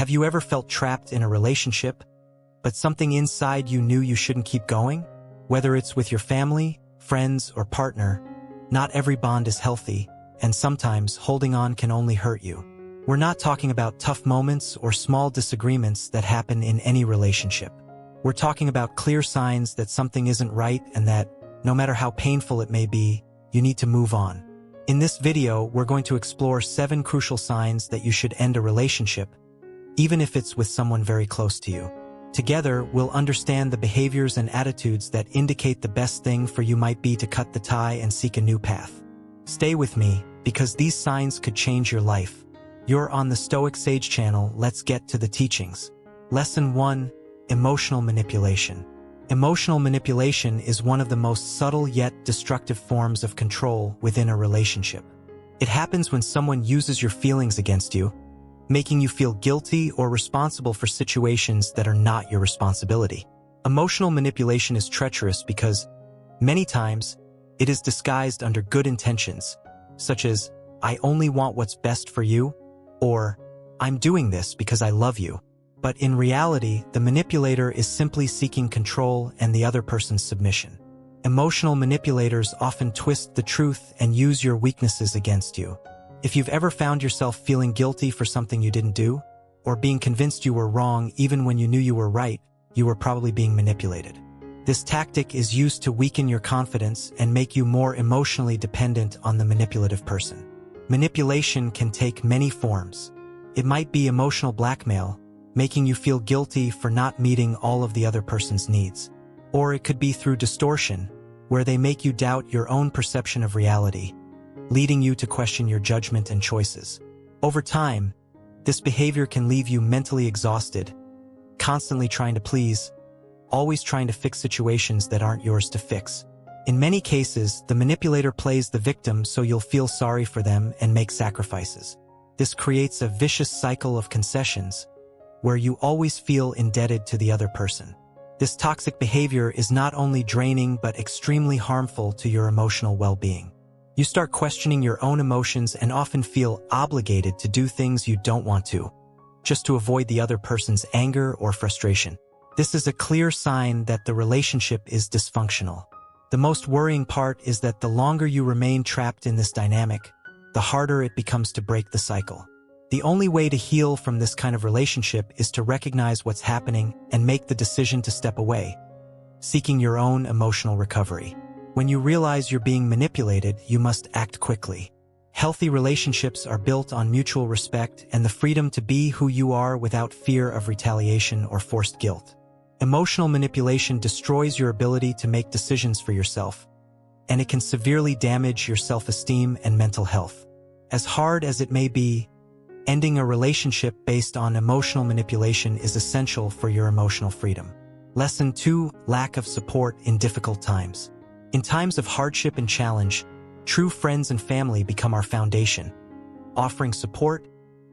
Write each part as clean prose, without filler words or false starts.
Have you ever felt trapped in a relationship, but something inside you knew you shouldn't keep going? Whether it's with your family, friends, or partner, not every bond is healthy, and sometimes holding on can only hurt you. We're not talking about tough moments or small disagreements that happen in any relationship. We're talking about clear signs that something isn't right and that, no matter how painful it may be, you need to move on. In this video, we're going to explore 7 crucial signs that you should end a relationship, even if it's with someone very close to you. Together, we'll understand the behaviors and attitudes that indicate the best thing for you might be to cut the tie and seek a new path. Stay with me, because these signs could change your life. You're on the Stoic Sage channel. Let's get to the teachings. Lesson 1. Emotional manipulation. Emotional manipulation is one of the most subtle yet destructive forms of control within a relationship. It happens when someone uses your feelings against you, making you feel guilty or responsible for situations that are not your responsibility. Emotional manipulation is treacherous because, many times, it is disguised under good intentions, such as, "I only want what's best for you," or "I'm doing this because I love you." But in reality, the manipulator is simply seeking control and the other person's submission. Emotional manipulators often twist the truth and use your weaknesses against you. If you've ever found yourself feeling guilty for something you didn't do, or being convinced you were wrong even when you knew you were right, you were probably being manipulated. This tactic is used to weaken your confidence and make you more emotionally dependent on the manipulative person. Manipulation can take many forms. It might be emotional blackmail, making you feel guilty for not meeting all of the other person's needs. Or it could be through distortion, where they make you doubt your own perception of reality, leading you to question your judgment and choices. Over time, this behavior can leave you mentally exhausted, constantly trying to please, always trying to fix situations that aren't yours to fix. In many cases, the manipulator plays the victim so you'll feel sorry for them and make sacrifices. This creates a vicious cycle of concessions, where you always feel indebted to the other person. This toxic behavior is not only draining but extremely harmful to your emotional well-being. You start questioning your own emotions and often feel obligated to do things you don't want to, just to avoid the other person's anger or frustration. This is a clear sign that the relationship is dysfunctional. The most worrying part is that the longer you remain trapped in this dynamic, the harder it becomes to break the cycle. The only way to heal from this kind of relationship is to recognize what's happening and make the decision to step away, seeking your own emotional recovery. When you realize you're being manipulated, you must act quickly. Healthy relationships are built on mutual respect and the freedom to be who you are without fear of retaliation or forced guilt. Emotional manipulation destroys your ability to make decisions for yourself, and it can severely damage your self-esteem and mental health. As hard as it may be, ending a relationship based on emotional manipulation is essential for your emotional freedom. Lesson 2. Lack of support in difficult times. In times of hardship and challenge, true friends and family become our foundation, offering support,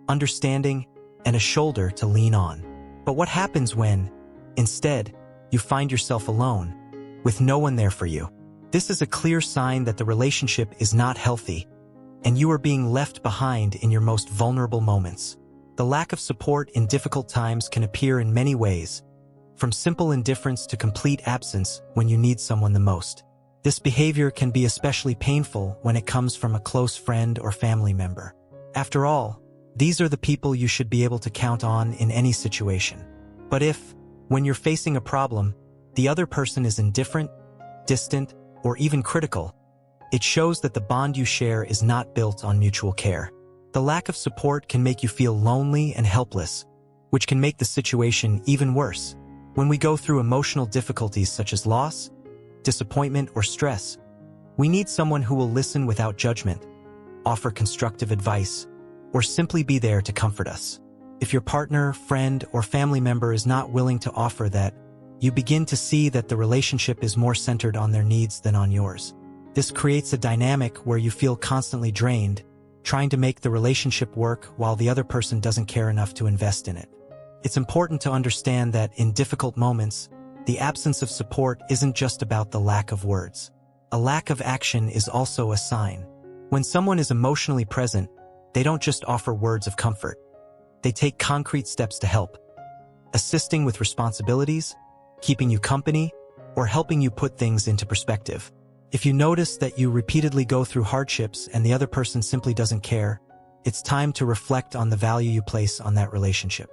understanding, and a shoulder to lean on. But what happens when, instead, you find yourself alone, with no one there for you? This is a clear sign that the relationship is not healthy, and you are being left behind in your most vulnerable moments. The lack of support in difficult times can appear in many ways, from simple indifference to complete absence when you need someone the most. This behavior can be especially painful when it comes from a close friend or family member. After all, these are the people you should be able to count on in any situation. But if, when you're facing a problem, the other person is indifferent, distant, or even critical, it shows that the bond you share is not built on mutual care. The lack of support can make you feel lonely and helpless, which can make the situation even worse. When we go through emotional difficulties such as loss, disappointment, or stress, we need someone who will listen without judgment, offer constructive advice, or simply be there to comfort us. If your partner, friend, or family member is not willing to offer that, you begin to see that the relationship is more centered on their needs than on yours. This creates a dynamic where you feel constantly drained, trying to make the relationship work while the other person doesn't care enough to invest in it. It's important to understand that in difficult moments, the absence of support isn't just about the lack of words. A lack of action is also a sign. When someone is emotionally present, they don't just offer words of comfort. They take concrete steps to help, assisting with responsibilities, keeping you company, or helping you put things into perspective. If you notice that you repeatedly go through hardships and the other person simply doesn't care, it's time to reflect on the value you place on that relationship.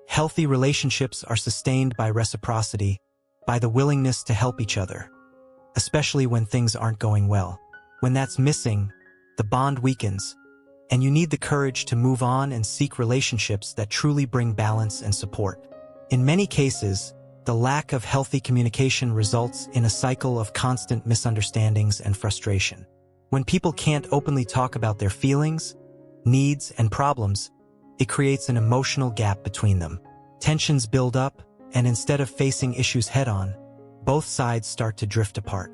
Healthy relationships are sustained by reciprocity, by the willingness to help each other, especially when things aren't going well. When that's missing, the bond weakens, and you need the courage to move on and seek relationships that truly bring balance and support. In many cases, the lack of healthy communication results in a cycle of constant misunderstandings and frustration. When people can't openly talk about their feelings, needs, and problems, it creates an emotional gap between them. Tensions build up, and instead of facing issues head-on, both sides start to drift apart.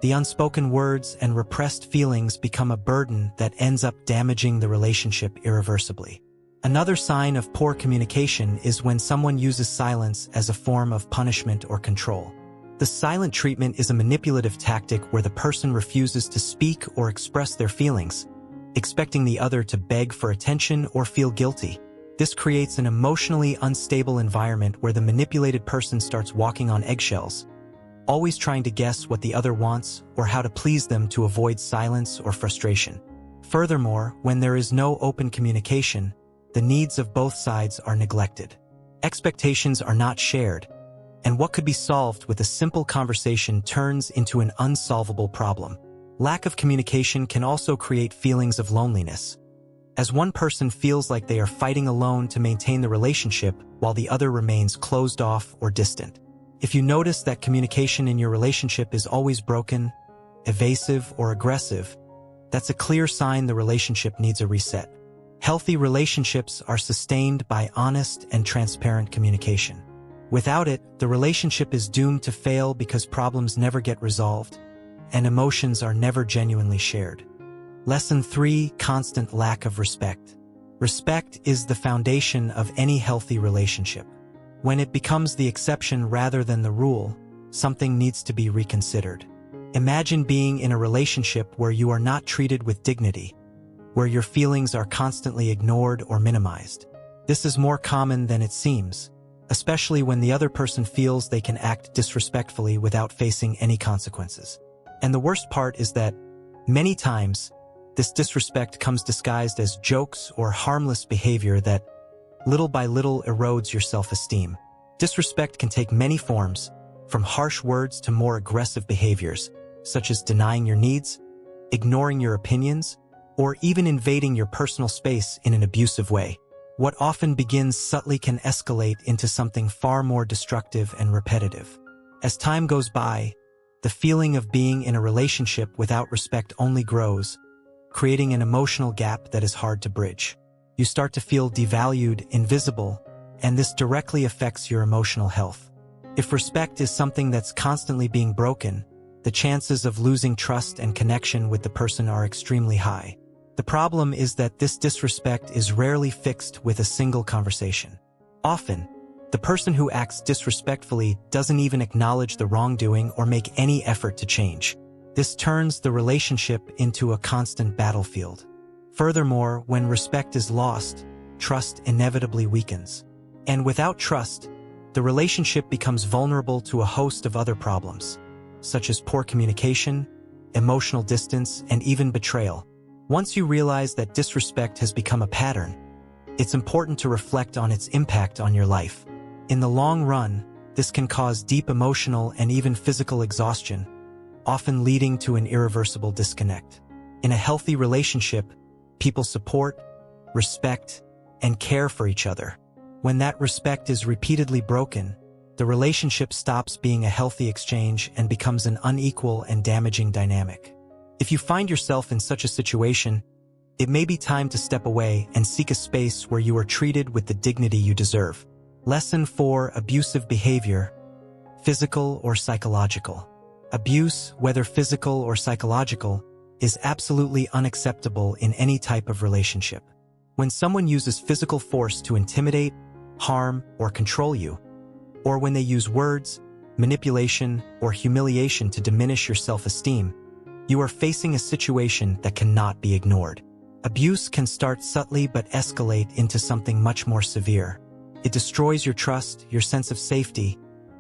The unspoken words and repressed feelings become a burden that ends up damaging the relationship irreversibly. Another sign of poor communication is when someone uses silence as a form of punishment or control. The silent treatment is a manipulative tactic where the person refuses to speak or express their feelings, expecting the other to beg for attention or feel guilty. This creates an emotionally unstable environment where the manipulated person starts walking on eggshells, always trying to guess what the other wants or how to please them to avoid silence or frustration. Furthermore, when there is no open communication, the needs of both sides are neglected. Expectations are not shared, and what could be solved with a simple conversation turns into an unsolvable problem. Lack of communication can also create feelings of loneliness, as one person feels like they are fighting alone to maintain the relationship while the other remains closed off or distant. If you notice that communication in your relationship is always broken, evasive, or aggressive, that's a clear sign the relationship needs a reset. Healthy relationships are sustained by honest and transparent communication. Without it, the relationship is doomed to fail because problems never get resolved, and emotions are never genuinely shared. Lesson 3: constant lack of respect. Respect is the foundation of any healthy relationship. When it becomes the exception rather than the rule, something needs to be reconsidered. Imagine being in a relationship where you are not treated with dignity, where your feelings are constantly ignored or minimized. This is more common than it seems, especially when the other person feels they can act disrespectfully without facing any consequences. And the worst part is that, many times, this disrespect comes disguised as jokes or harmless behavior that, little by little, erodes your self-esteem. Disrespect can take many forms, from harsh words to more aggressive behaviors, such as denying your needs, ignoring your opinions, or even invading your personal space in an abusive way. What often begins subtly can escalate into something far more destructive and repetitive. As time goes by, the feeling of being in a relationship without respect only grows, creating an emotional gap that is hard to bridge. You start to feel devalued, invisible, and this directly affects your emotional health. If respect is something that's constantly being broken, the chances of losing trust and connection with the person are extremely high. The problem is that this disrespect is rarely fixed with a single conversation. Often, the person who acts disrespectfully doesn't even acknowledge the wrongdoing or make any effort to change. This turns the relationship into a constant battlefield. Furthermore, when respect is lost, trust inevitably weakens. And without trust, the relationship becomes vulnerable to a host of other problems, such as poor communication, emotional distance, and even betrayal. Once you realize that disrespect has become a pattern, it's important to reflect on its impact on your life. In the long run, this can cause deep emotional and even physical exhaustion, often leading to an irreversible disconnect. In a healthy relationship, people support, respect, and care for each other. When that respect is repeatedly broken, the relationship stops being a healthy exchange and becomes an unequal and damaging dynamic. If you find yourself in such a situation, it may be time to step away and seek a space where you are treated with the dignity you deserve. Lesson 4: abusive behavior, physical or psychological. Abuse, whether physical or psychological, is absolutely unacceptable in any type of relationship. When someone uses physical force to intimidate, harm, or control you, or when they use words, manipulation, or humiliation to diminish your self-esteem, you are facing a situation that cannot be ignored. Abuse can start subtly but escalate into something much more severe. It destroys your trust, your sense of safety,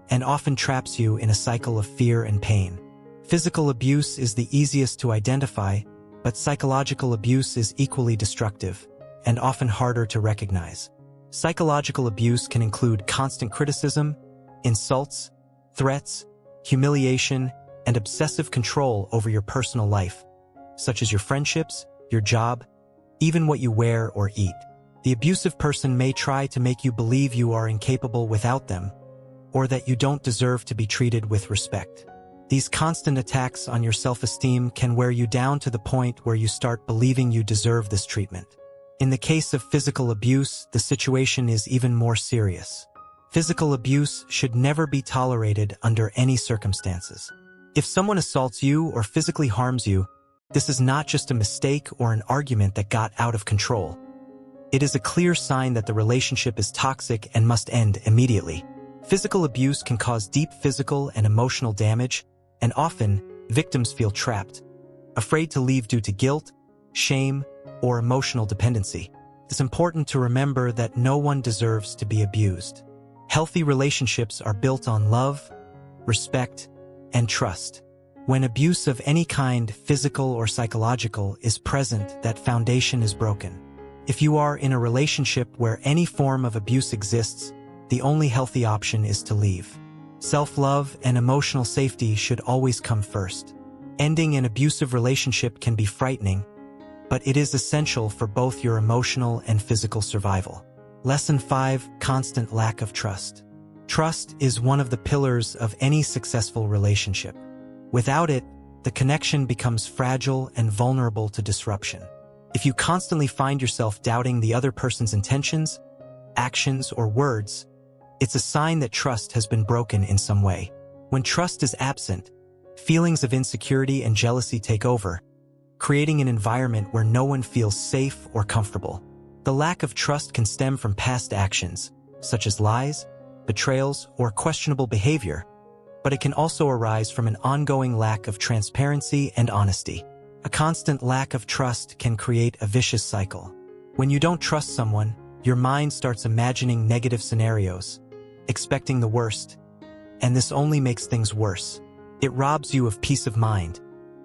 and often traps you in a cycle of fear and pain. Physical abuse is the easiest to identify, but psychological abuse is equally destructive and often harder to recognize. Psychological abuse can include constant criticism, insults, threats, humiliation, and obsessive control over your personal life, such as your friendships, your job, even what you wear or eat. The abusive person may try to make you believe you are incapable without them, or that you don't deserve to be treated with respect. These constant attacks on your self-esteem can wear you down to the point where you start believing you deserve this treatment. In the case of physical abuse, the situation is even more serious. Physical abuse should never be tolerated under any circumstances. If someone assaults you or physically harms you, this is not just a mistake or an argument that got out of control. It is a clear sign that the relationship is toxic and must end immediately. Physical abuse can cause deep physical and emotional damage, and often, victims feel trapped, afraid to leave due to guilt, shame, or emotional dependency. It's important to remember that no one deserves to be abused. Healthy relationships are built on love, respect, and trust. When abuse of any kind, physical or psychological, is present, that foundation is broken. If you are in a relationship where any form of abuse exists, the only healthy option is to leave. Self-love and emotional safety should always come first. Ending an abusive relationship can be frightening, but it is essential for both your emotional and physical survival. Lesson 5: Constant lack of trust. Trust is one of the pillars of any successful relationship. Without it, the connection becomes fragile and vulnerable to disruption. If you constantly find yourself doubting the other person's intentions, actions, or words, it's a sign that trust has been broken in some way. When trust is absent, feelings of insecurity and jealousy take over, creating an environment where no one feels safe or comfortable. The lack of trust can stem from past actions, such as lies, betrayals, or questionable behavior, but it can also arise from an ongoing lack of transparency and honesty. A constant lack of trust can create a vicious cycle. When you don't trust someone, your mind starts imagining negative scenarios, expecting the worst, and this only makes things worse. It robs you of peace of mind,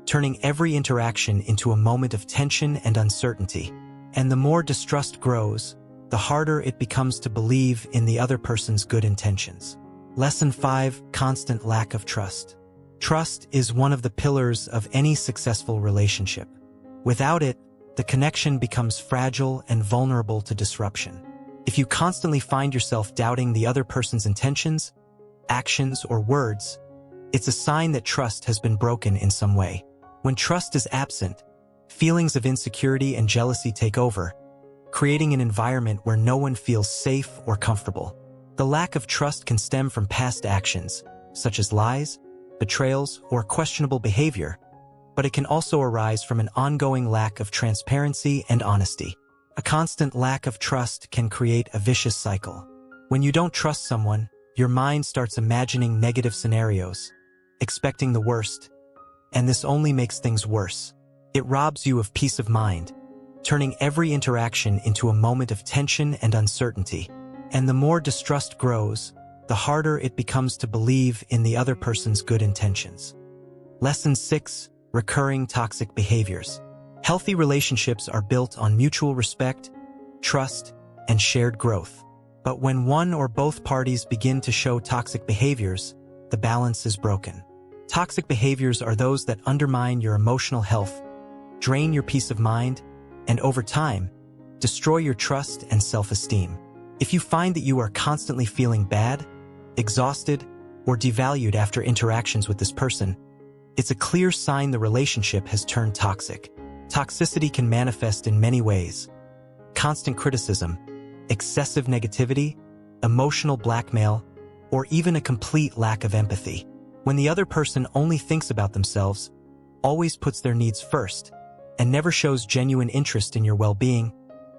turning every interaction into a moment of tension and uncertainty. And the more distrust grows, the harder it becomes to believe in the other person's good intentions. Lesson 5: Constant lack of trust. Trust is one of the pillars of any successful relationship. Without it, the connection becomes fragile and vulnerable to disruption. If you constantly find yourself doubting the other person's intentions, actions, or words, it's a sign that trust has been broken in some way. When trust is absent, feelings of insecurity and jealousy take over, creating an environment where no one feels safe or comfortable. The lack of trust can stem from past actions, such as lies, betrayals, or questionable behavior, but it can also arise from an ongoing lack of transparency and honesty. A constant lack of trust can create a vicious cycle. When you don't trust someone, your mind starts imagining negative scenarios, expecting the worst, and this only makes things worse. It robs you of peace of mind, turning every interaction into a moment of tension and uncertainty. And the more distrust grows, the harder it becomes to believe in the other person's good intentions. Lesson 6: Recurring toxic behaviors. Healthy relationships are built on mutual respect, trust, and shared growth. But when one or both parties begin to show toxic behaviors, the balance is broken. Toxic behaviors are those that undermine your emotional health, drain your peace of mind, and over time, destroy your trust and self-esteem. If you find that you are constantly feeling bad, exhausted, or devalued after interactions with this person, it's a clear sign the relationship has turned toxic. Toxicity can manifest in many ways: constant criticism, excessive negativity, emotional blackmail, or even a complete lack of empathy. When the other person only thinks about themselves, always puts their needs first, and never shows genuine interest in your well-being,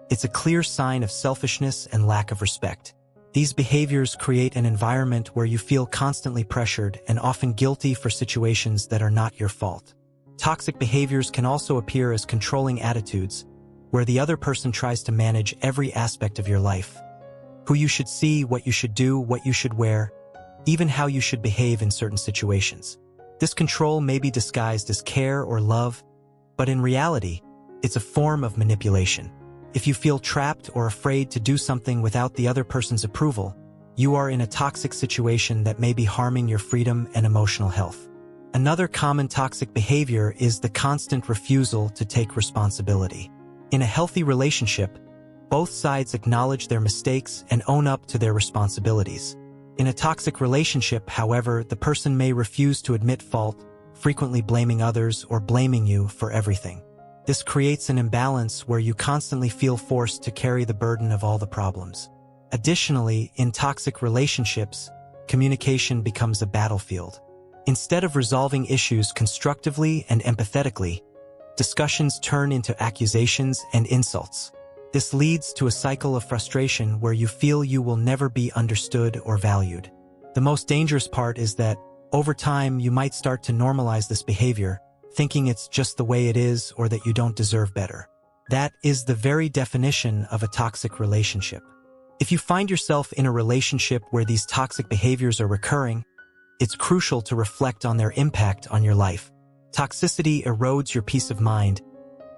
it's a clear sign of selfishness and lack of respect. These behaviors create an environment where you feel constantly pressured and often guilty for situations that are not your fault. Toxic behaviors can also appear as controlling attitudes, where the other person tries to manage every aspect of your life. Who you should see, what you should do, what you should wear, even how you should behave in certain situations. This control may be disguised as care or love, but in reality, it's a form of manipulation. If you feel trapped or afraid to do something without the other person's approval, you are in a toxic situation that may be harming your freedom and emotional health. Another common toxic behavior is the constant refusal to take responsibility. In a healthy relationship, both sides acknowledge their mistakes and own up to their responsibilities. In a toxic relationship, however, the person may refuse to admit fault, frequently blaming others or blaming you for everything. This creates an imbalance where you constantly feel forced to carry the burden of all the problems. Additionally, in toxic relationships, communication becomes a battlefield. Instead of resolving issues constructively and empathetically, discussions turn into accusations and insults. This leads to a cycle of frustration where you feel you will never be understood or valued. The most dangerous part is that, over time, you might start to normalize this behavior, thinking it's just the way it is or that you don't deserve better. That is the very definition of a toxic relationship. If you find yourself in a relationship where these toxic behaviors are recurring, it's crucial to reflect on their impact on your life. Toxicity erodes your peace of mind,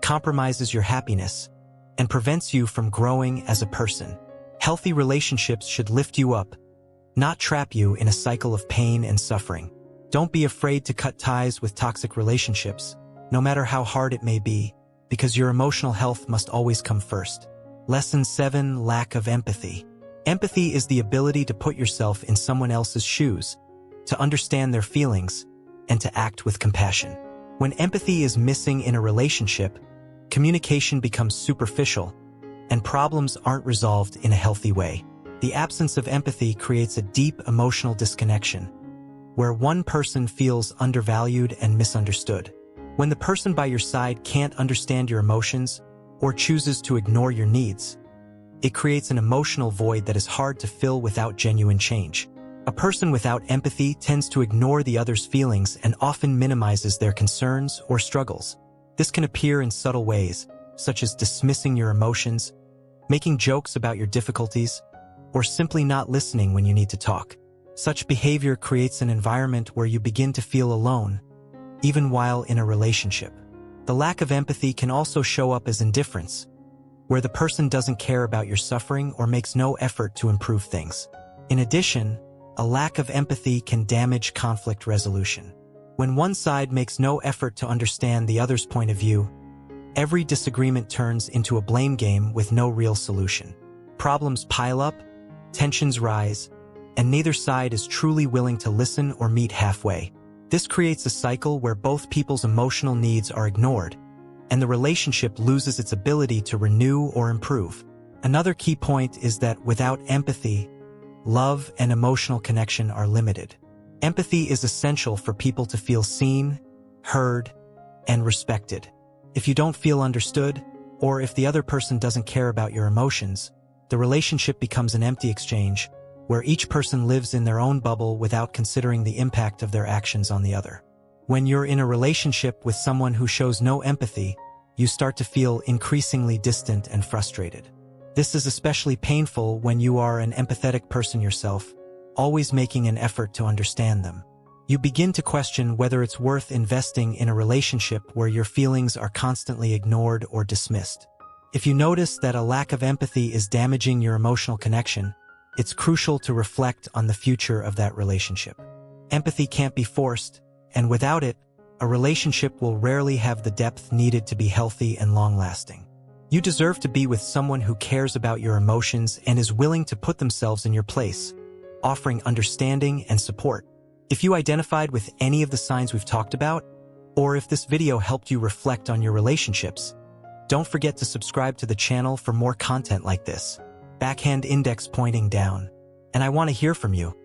compromises your happiness, and prevents you from growing as a person. Healthy relationships should lift you up, not trap you in a cycle of pain and suffering. Don't be afraid to cut ties with toxic relationships, no matter how hard it may be, because your emotional health must always come first. Lesson 7: Lack of empathy. Empathy is the ability to put yourself in someone else's shoes, to understand their feelings, and to act with compassion. When empathy is missing in a relationship, communication becomes superficial, and problems aren't resolved in a healthy way. The absence of empathy creates a deep emotional disconnection, where one person feels undervalued and misunderstood. When the person by your side can't understand your emotions or chooses to ignore your needs, it creates an emotional void that is hard to fill without genuine change. A person without empathy tends to ignore the other's feelings and often minimizes their concerns or struggles. This can appear in subtle ways, such as dismissing your emotions, making jokes about your difficulties, or simply not listening when you need to talk. Such behavior creates an environment where you begin to feel alone, even while in a relationship. The lack of empathy can also show up as indifference, where the person doesn't care about your suffering or makes no effort to improve things. In addition, a lack of empathy can damage conflict resolution. When one side makes no effort to understand the other's point of view, every disagreement turns into a blame game with no real solution. Problems pile up, tensions rise, and neither side is truly willing to listen or meet halfway. This creates a cycle where both people's emotional needs are ignored, and the relationship loses its ability to renew or improve. Another key point is that without empathy, love and emotional connection are limited. Empathy is essential for people to feel seen, heard, and respected. If you don't feel understood, or if the other person doesn't care about your emotions, the relationship becomes an empty exchange, where each person lives in their own bubble without considering the impact of their actions on the other. When you're in a relationship with someone who shows no empathy, you start to feel increasingly distant and frustrated. This is especially painful when you are an empathetic person yourself, always making an effort to understand them. You begin to question whether it's worth investing in a relationship where your feelings are constantly ignored or dismissed. If you notice that a lack of empathy is damaging your emotional connection, it's crucial to reflect on the future of that relationship. Empathy can't be forced, and without it, a relationship will rarely have the depth needed to be healthy and long-lasting. You deserve to be with someone who cares about your emotions and is willing to put themselves in your place, offering understanding and support. If you identified with any of the signs we've talked about, or if this video helped you reflect on your relationships, don't forget to subscribe to the channel for more content like this. Backhand index pointing down. And I want to hear from you.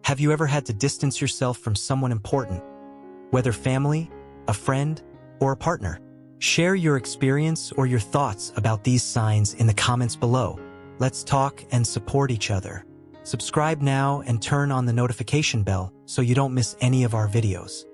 Have you ever had to distance yourself from someone important, whether family, a friend, or a partner? Share your experience or your thoughts about these signs in the comments below. Let's talk and support each other. Subscribe now and turn on the notification bell so you don't miss any of our videos.